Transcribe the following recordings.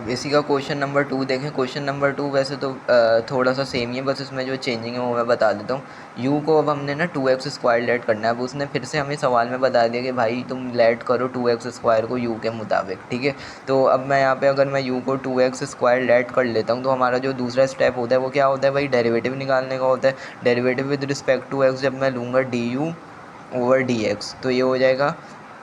अब इसी का क्वेश्चन नंबर 2 देखें। क्वेश्चन नंबर 2 वैसे तो थोड़ा सा सेम ही है, बस इसमें जो चेंजिंग है वो मैं बता देता हूँ। u को अब हमने ना 2x² लेट करना है। अब उसने फिर से हमें सवाल में बता दिया कि भाई तुम लेट करो 2x² को u के मुताबिक, ठीक है। तो अब मैं यहाँ पे अगर मैं u को 2x² लेट कर लेता हूँ तो हमारा जो दूसरा स्टेप होता है वो क्या होता है भाई, डेरिवेटिव निकालने का होता है। Derivative with respect to x जब मैं लूँगा du/dx तो ये हो जाएगा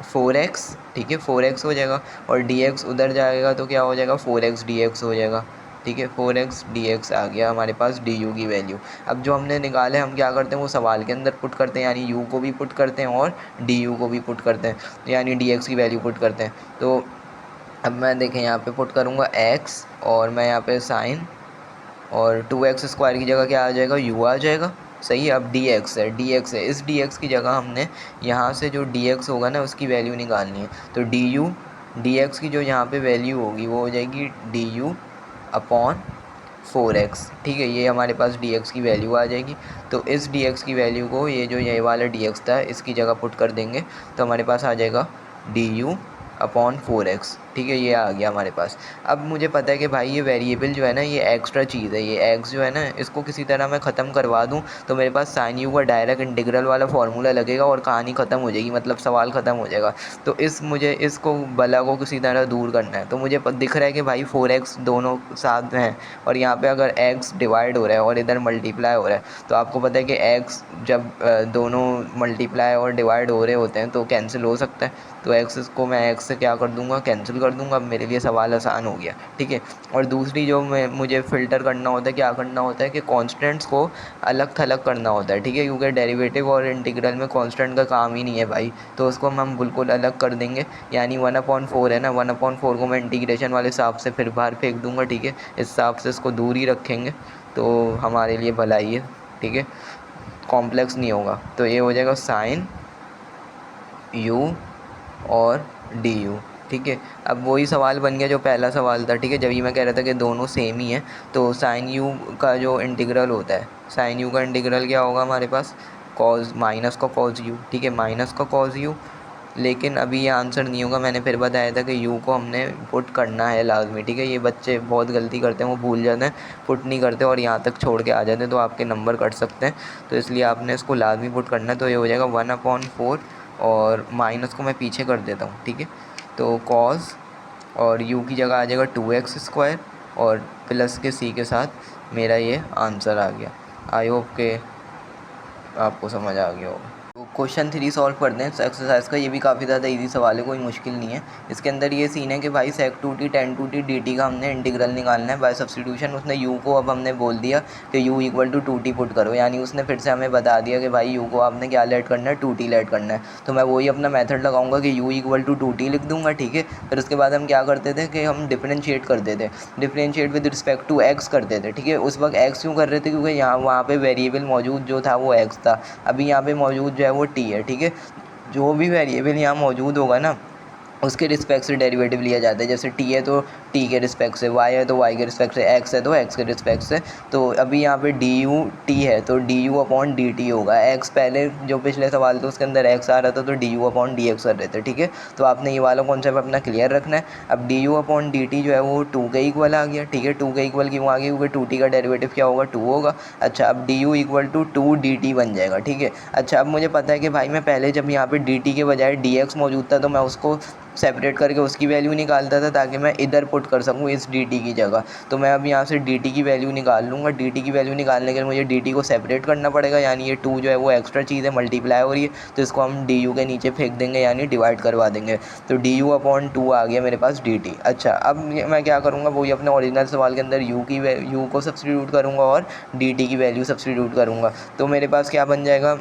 4x, ठीक है, 4x हो जाएगा। और dx उधर जाएगा तो क्या हो जाएगा, 4x dx हो जाएगा, ठीक है। 4x dx आ गया हमारे पास du की वैल्यू। अब जो हमने निकाले हम क्या करते हैं वो सवाल के अंदर पुट करते हैं, यानी u को भी पुट करते हैं और du को भी पुट करते हैं, यानी dx की वैल्यू पुट करते हैं। तो अब मैं देखें यहाँ पे पुट करूँगा x और मैं यहाँ पे साइन, और 2x² की जगह क्या आ जाएगा, u आ जाएगा, सही है। अब dx है, dx है, इस dx की जगह हमने यहाँ से जो dx होगा ना उसकी वैल्यू निकालनी है। तो dx की जो यहाँ पे वैल्यू होगी वो हो जाएगी du/4x, ठीक है। ये हमारे पास dx की वैल्यू आ जाएगी। तो इस dx की वैल्यू को ये वाला dx था इसकी जगह पुट कर देंगे तो हमारे पास आ जाएगा du/4x, ठीक है। ये आ गया हमारे पास। अब मुझे पता है कि भाई ये वेरिएबल जो है ना ये एक्स्ट्रा चीज़ है, ये x जो है ना इसको किसी तरह मैं ख़त्म करवा दूँ तो मेरे पास साइन u का डायरेक्ट इंटीग्रल वाला फार्मूला लगेगा और कहानी ख़त्म हो जाएगी, मतलब सवाल ख़त्म हो जाएगा। तो मुझे इसको बला को किसी तरह दूर करना है। तो मुझे दिख रहा है कि भाई 4x दोनों साथ हैं और यहाँ पे अगर x डिवाइड हो रहा है और इधर मल्टीप्लाई हो रहा है तो आपको पता है कि x जब दोनों मल्टीप्लाई और डिवाइड हो रहे होते हैं तो कैंसिल हो सकता है। तो x को मैं x से क्या कर दूंगा, कैंसिल कर दूंगा। अब मेरे लिए सवाल आसान हो गया, ठीक है। और दूसरी जो मुझे फ़िल्टर करना होता है, क्या करना होता है कि कांस्टेंट्स को अलग थलग करना होता है, ठीक है, क्योंकि डेरिवेटिव और इंटीग्रल में कांस्टेंट का काम ही नहीं है भाई। तो उसको हम बिल्कुल अलग कर देंगे, यानी 1/4 है ना, 1/4 को मैं इंटीग्रेशन वाले हिसाब से फिर बाहर फेंक दूंगा, ठीक है। इस हिसाब से इसको दूर ही रखेंगे तो हमारे लिए भलाई है, ठीक है, कॉम्प्लेक्स नहीं होगा। तो ये हो जाएगा साइन u और du, ठीक है। अब वही सवाल बन गया जो पहला सवाल था, ठीक है, जब ये मैं कह रहा था कि दोनों सेम ही है। तो साइन u का जो इंटीग्रल होता है, साइन u का इंटीग्रल क्या होगा हमारे पास, कॉज माइनस का कॉज u, ठीक है, माइनस का कॉज u। लेकिन अभी ये आंसर नहीं होगा, मैंने फिर बताया था कि u को हमने पुट करना है लाजमी, ठीक है। ये बच्चे बहुत गलती करते हैं, वो भूल जाते हैं, पुट नहीं करते और यहाँ तक छोड़ के आ जाते हैं तो आपके नंबर कट सकते हैं। तो इसलिए आपने इसको लाजमी पुट करना है। तो ये हो जाएगा 1/4 और माइनस को मैं पीछे कर देता हूँ, ठीक है। तो कॉस और u की जगह आ जाएगा 2x² और प्लस के c के साथ मेरा ये आंसर आ गया। आई होप के आपको समझ आ गया होगा। तो क्वेश्चन 3 सॉल्व कर दें एक्सरसाइज का। ये भी काफ़ी ज़्यादा इजी सवाल है, कोई मुश्किल नहीं है। इसके अंदर ये सीन है कि भाई sec2t tan2t dt का हमने इंटीग्रल निकालना है बाय सब्सटीट्यूशन। उसने u को अब हमने बोल दिया कि u = 2t पुट करो, यानी उसने फिर से हमें बता दिया कि भाई u को आपने क्या लेट करना है, 2t लेट करना है। तो मैं वही अपना मेथड लगाऊंगा कि u = 2t लिख दूंगा, ठीक है। फिर उसके बाद हम क्या करते थे कि हम डिफरेंशिएट करते थे, differentiate with respect to x करते थे, ठीक है। उस वक्त x क्यों कर रहे थे, क्योंकि यहाँ वहाँ पे वेरिएबल मौजूद जो था वो x था। अभी यहाँ पे मौजूद जो है वो t है, ठीक है। जो भी वेरिएबल यहाँ मौजूद होगा ना उसके रिस्पेक्ट से डेरिवेटिव लिया जाता है। जैसे t है तो t के रिस्पेक्ट से, y है तो y के रिस्पेक्ट से, x है तो x के रिस्पेक्ट से। तो अभी यहाँ पे du t है तो du/dt होगा। x पहले जो पिछले सवाल था उसके अंदर x आ रहा था तो du/dx कर रहे थे, ठीक है। तो आपने ये वाला कॉन्सेप्ट अपना क्लियर रखना है। अब du/dt जो है वो 2 के इक्वल आ गया, ठीक है। 2 के इक्वल क्यों आ गया, क्योंकि 2t का डेरिवेटिव क्या होगा, 2 होगा। अच्छा, अब du = 2dt बन जाएगा, ठीक है। अच्छा, अब मुझे पता है कि भाई मैं पहले जब यहाँ पे dt के बजाय dx मौजूद था तो मैं उसको सेपरेट करके उसकी वैल्यू निकालता था ताकि मैं इधर पुट कर सकूँ इस dt की जगह। तो मैं अब यहाँ से dt की वैल्यू निकाल लूँगा। dt की वैल्यू निकालने के लिए मुझे dt को सेपरेट करना पड़ेगा, यानी ये 2 जो है वो एक्स्ट्रा चीज़ है, मल्टीप्लाई हो रही है, तो इसको हम du के नीचे फेंक देंगे, यानी डिवाइड करवा देंगे। तो du/2 आ गया मेरे पास dt। अच्छा, अब मैं क्या करूँगा, वही अपने ओरिजिनल सवाल के अंदर u को सब्सटीट्यूट करूँगा और dt की वैल्यू सब्सटीट्यूट करूँगा। तो मेरे पास क्या बन जाएगा,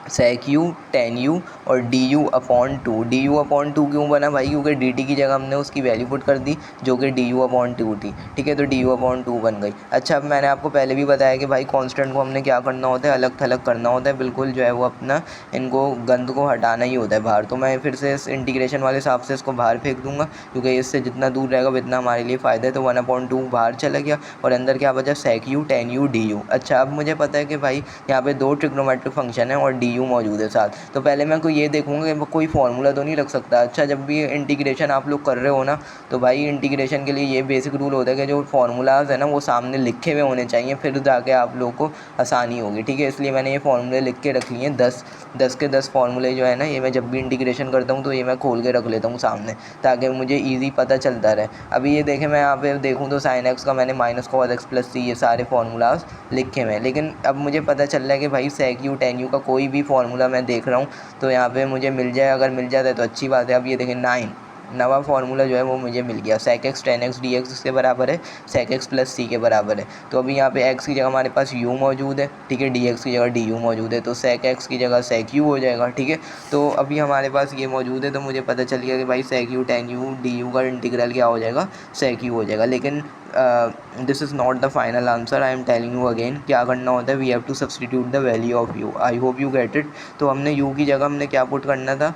sec u tan u और du/2। du/2 क्यों बना भाई, क्योंकि dt की जगह हमने उसकी वैल्यू पुट कर दी जो कि du/2 थी, ठीक है। तो du/2 बन गई। अच्छा, अब मैंने आपको पहले भी बताया कि भाई कांस्टेंट को हमने क्या करना होता है, अलग थलग करना होता है, बिल्कुल जो है वो अपना इनको गंद को हटाना ही होता है बाहर। तो मैं फिर से इस इंटीग्रेशन वाले हिसाब से इसको बाहर फेंक दूंगा, क्योंकि इससे जितना दूर रहेगा उतना हमारे लिए फ़ायदा है। तो 1/2 बाहर चला गया और अंदर क्या बचा, sec u tan u du। अच्छा, अब मुझे पता है कि भाई यहाँ पे 2 ट्रिग्नोमेट्रिक फंक्शन है और du यू मौजूद है साथ। तो पहले मैं को ये देखूँगा कि कोई फार्मूला तो नहीं रख सकता। अच्छा, जब भी इंटीग्रेशन आप लोग कर रहे हो ना, तो भाई इंटीग्रेशन के लिए ये बेसिक रूल होता है कि जो फार्मूलाज है ना वो सामने लिखे हुए होने चाहिए, फिर जाके आप लोग को आसानी होगी, ठीक है। इसलिए मैंने ये फार्मूले लिख के रख लिए हैं, 10 के 10 फार्मूले जो है ना, ये मैं जब भी इंटीग्रेशन करता हूँ तो ये मैं खोल के रख लेता हूँ सामने, ताकि मुझे ईज़ी पता चलता रहे। अभी ये देखें, मैं यहाँ पे देखूँ तो साइन एक्स का मैंने माइनस कॉस एक्स प्लस सी ये सारे फार्मूलाज लिखे हुए हैं। लेकिन अब मुझे पता चल रहा है कि भाई सेक यू टेन यू का कोई भी फार्मूला मैं देख रहा हूँ तो यहाँ पे मुझे मिल जाए, अगर मिल जाता है तो अच्छी बात है। अब ये देखें, 9 नवा फार्मूला जो है वो मुझे मिल गया। Sec x tan x d x के बराबर है, सेक एक्स प्लस सी के बराबर है। तो अभी यहाँ पे एक्स की जगह हमारे पास यू मौजूद है, ठीक है, डी एक्स की जगह डी यू मौजूद है, तो सेक एक्स की जगह सेक यू हो जाएगा, ठीक है। तो अभी हमारे पास ये मौजूद है, तो मुझे पता चल गया कि भाई sec u tan u d u का इंटीग्रल क्या हो जाएगा, सेक यू हो जाएगा। लेकिन this is not the final answer, I am telling you again. क्या करना होता है, we have to substitute the value of u. I hope you get it. तो हमने यू की जगह हमने क्या पुट करना था,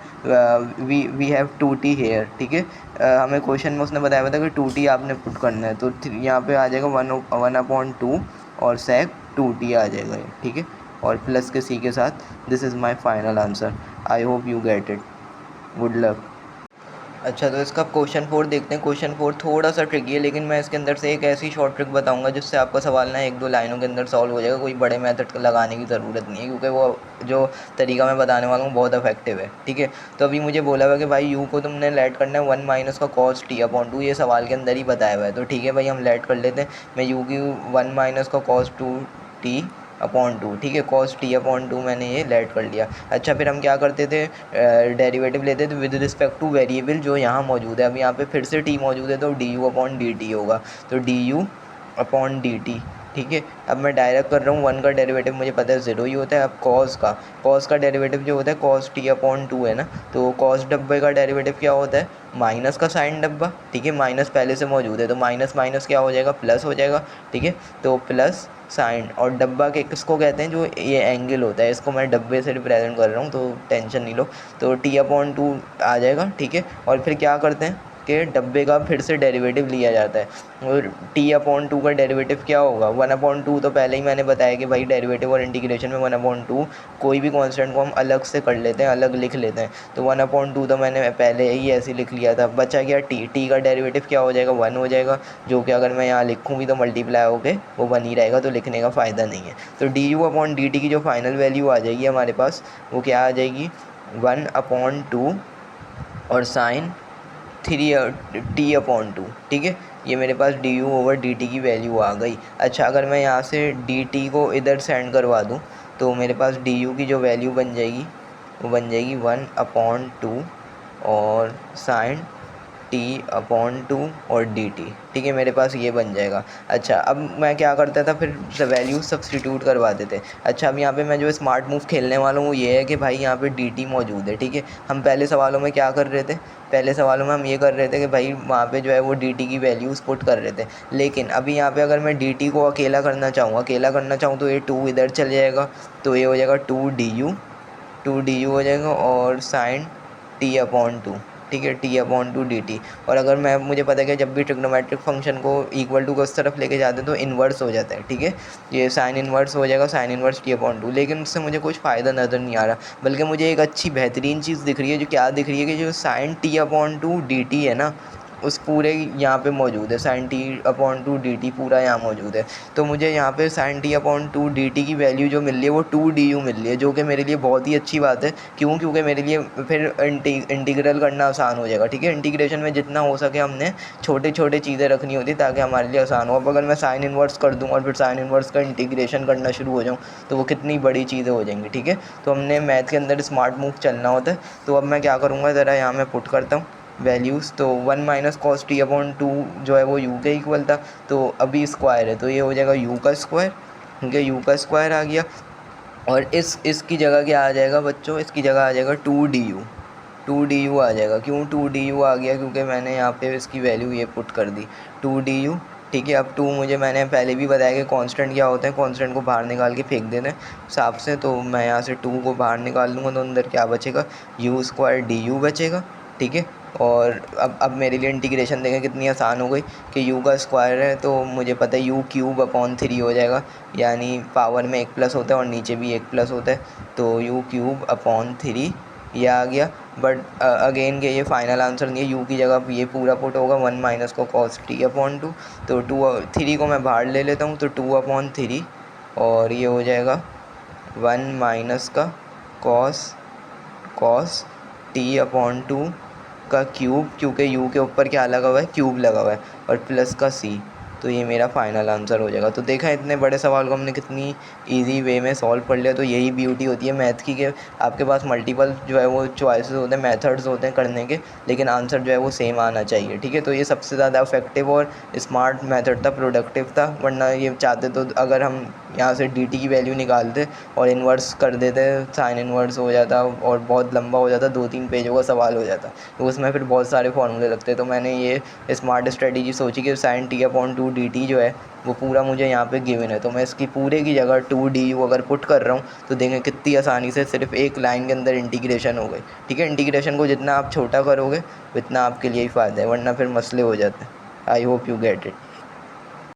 वी हैव 2t हेयर, ठीक है। हमें क्वेश्चन में उसने बताया था कि 2t आपने पुट करना है, तो यहाँ पे आ जाएगा 1/2 और सेक 2t आ जाएगा, ठीक है, और प्लस के सी के साथ। This is my final answer. I hope you get it. Good luck. अच्छा, तो इसका क्वेश्चन 4 देखते हैं। क्वेश्चन 4 थोड़ा सा ट्रिकी है, लेकिन मैं इसके अंदर से एक ऐसी शॉर्ट ट्रिक बताऊंगा जिससे आपका सवाल ना 1-2 लाइनों के अंदर सॉल्व हो जाएगा। कोई बड़े मेथड लगाने की ज़रूरत नहीं है, क्योंकि वो जो तरीका मैं बताने वाला हूँ बहुत इफेक्टिव है, ठीक है। तो अभी मुझे बोला हुआ कि भाई यू को तुमने लेट करना है 1 माइनस का कॉस t/2, ये सवाल के अंदर ही बताया हुआ है। तो ठीक है भाई, हम लेट कर लेते हैं। मैं यू की 1 माइनस का कॉस 2t/2, ठीक है, कॉस t/2 मैंने ये लेट कर लिया। अच्छा, फिर हम क्या करते थे, डेरिवेटिव लेते थे विद रिस्पेक्ट टू वेरिएबल जो यहाँ मौजूद है। अब यहाँ पे फिर से t मौजूद है, तो du/dt होगा, तो du/dt, ठीक है। अब मैं डायरेक्ट कर रहा हूँ, 1 का डेरिवेटिव मुझे पता है 0 ही होता है। अब कॉस का डेरिवेटिव जो होता है कॉस t/2 है ना, तो कॉस डब्बे का डेरिवेटिव क्या होता है, माइनस का साइन डब्बा, ठीक है। माइनस पहले से मौजूद है, तो माइनस माइनस क्या हो जाएगा, प्लस हो जाएगा, ठीक है। तो प्लस साइन, और डब्बा के किसको कहते हैं, जो ये एंगल होता है, इसको मैं डब्बे से रिप्रेजेंट कर रहा हूँ, तो टेंशन नहीं लो। तो t/2 आ जाएगा, ठीक है। और फिर क्या करते हैं कि डब्बे का फिर से डेरिवेटिव लिया जाता है, और t/2 का डेरिवेटिव क्या होगा, 1/2। तो पहले ही मैंने बताया कि भाई डेरिवेटिव और इंटीग्रेशन में 1/2 कोई भी कांस्टेंट को हम अलग से कर लेते हैं, अलग लिख लेते हैं। तो 1/2 तो मैंने पहले ही ऐसे लिख लिया था। बचा क्या, t का डेरिवेटिव क्या हो जाएगा, 1 हो जाएगा, जो कि अगर मैं यहाँ लिखूँ भी तो मल्टीप्लाई होके वो 1 ही रहेगा, तो लिखने का फ़ायदा नहीं है। तो du/dt की जो फाइनल वैल्यू आ जाएगी हमारे पास, वो क्या आ जाएगी, 1/2 और साइन 3t/2, ठीक है। ये मेरे पास du/dt की वैल्यू आ गई। अच्छा, अगर मैं यहाँ से dt को इधर सेंड करवा दूँ, तो मेरे पास du की जो वैल्यू बन जाएगी वो बन जाएगी 1/2 और साइन t/2 और dt, ठीक है, मेरे पास ये बन जाएगा। अच्छा, अब मैं क्या करता था, फिर वैल्यू सब्सटीट्यूट करवा देते। अच्छा, अब यहाँ पे मैं जो स्मार्ट मूव खेलने वाला हूँ वो ये है कि भाई यहाँ पे dt मौजूद है, ठीक है। हम पहले सवालों में क्या कर रहे थे, पहले सवालों में हम ये कर रहे थे कि भाई वहाँ पे जो है वो dt की वैल्यूज़ पुट कर रहे थे। लेकिन अभी यहाँ पे अगर मैं dt को अकेला करना चाहूँ तो ये 2 इधर चले जाएगा, तो ये हो जाएगा 2du हो जाएगा, और साइन t/2, ठीक है, t/2 dt। और अगर मुझे पता है कि जब भी ट्रिग्नोमेट्रिक फंक्शन को इक्वल टू को इस तरफ लेके जाते हैं तो इन्वर्स हो जाता है, ठीक है। ये साइन इन्वर्स हो जाएगा, साइन इन्वर्स t/2। लेकिन उससे मुझे कुछ फ़ायदा नज़र नहीं आ रहा, बल्कि मुझे एक अच्छी बेहतरीन चीज़ दिख रही है। जो क्या दिख रही है कि जो साइन t/2 dt है ना, उस पूरे यहाँ पे मौजूद है, साइन t/2 dt पूरा यहाँ मौजूद है। तो मुझे यहाँ पे साइन t/2 dt की वैल्यू जो मिल रही है वो 2du मिल रही है, जो कि मेरे लिए बहुत ही अच्छी बात है। क्यों, क्योंकि मेरे लिए फिर इंटीग्रल करना आसान हो जाएगा, ठीक है। इंटीग्रेशन में जितना हो सके हमने छोटे छोटे चीज़ें रखनी होती ताकि हमारे लिए आसान हो। अब अगर मैं साइन इन्वर्स कर दूँ और फिर साइन इन्वर्स का इंटीग्रेशन करना शुरू हो जाऊँ तो वो कितनी बड़ी चीज़ें हो जाएंगी, ठीक है। तो हमने मैथ के अंदर स्मार्ट मूव चलना होता है। तो अब मैं क्या करूँगा, ज़रा यहाँ मैं पुट करता हूँ वैल्यूज़। तो 1 माइनस कॉस t/2 जो है वो u के इक्वल था, तो अभी स्क्वायर है तो ये हो जाएगा u का स्क्वायर, ठीक है, u का स्क्वायर आ गया। और इसकी जगह क्या आ जाएगा बच्चों, इसकी जगह आ जाएगा 2du आ जाएगा। क्यों 2du आ गया, क्योंकि मैंने यहाँ पे इसकी वैल्यू ये पुट कर दी 2du, ठीक है। अब 2 मुझे मैंने पहले भी बताया कि कांस्टेंट क्या होता है, कांस्टेंट को बाहर निकाल के फेंक देना है हिसाब से। तो मैं यहाँ से 2 को बाहर निकाल लूँगा तो अंदर क्या बचेगा, u² du बचेगा, ठीक है। और अब मेरे लिए इंटीग्रेशन देखें कितनी आसान हो गई कि u का स्क्वायर है तो मुझे पता है u³ हो जाएगा, यानी पावर में 1 प्लस होता है और नीचे भी 1 प्लस होता है, तो u³ ये आ गया। बट अगेन के ये फाइनल आंसर नहीं है, u की जगह ये पूरा पुट होगा 1 माइनस को cos t/2, तो 3 को मैं बाहर ले लेता हूँ तो 2/3 और ये हो जाएगा 1 माइनस का cos t/2 का क्यूब, क्योंकि u के ऊपर क्या लगा हुआ है, क्यूब लगा हुआ है, और प्लस का c, तो ये मेरा फाइनल आंसर हो जाएगा। तो देखा इतने बड़े सवाल को हमने कितनी इजी वे में सॉल्व कर लिया। तो यही ब्यूटी होती है मैथ की कि आपके पास मल्टीपल जो है वो चॉइसेस होते हैं, मेथड्स होते हैं करने के, लेकिन आंसर जो है वो सेम आना चाहिए। ठीक है, तो ये सबसे ज़्यादा इफेक्टिव और स्मार्ट मेथड था, प्रोडक्टिव था। वरना ये चाहते तो अगर हम यहाँ से dt की वैल्यू निकालते और इन्वर्स कर देते, साइन इन्वर्स हो जाता और बहुत लंबा हो जाता, 2-3 पेजों का सवाल हो जाता, तो उसमें फिर बहुत सारे फार्मूले लगते। तो मैंने ये स्मार्ट स्ट्रेटजी सोची कि sin t/2 dt जो है वो पूरा मुझे यहाँ पे गिवन है, तो मैं इसकी पूरे की जगह 2du अगर पुट कर रहा हूँ तो देखें कितनी आसानी से सिर्फ एक लाइन के अंदर इंटीग्रेशन हो गई। ठीक है, इंटीग्रेशन को जितना आप छोटा करोगे उतना आपके लिए ही फ़ायदा है, वरना फिर मसले हो जाते हैं। आई होप यू गेट इट।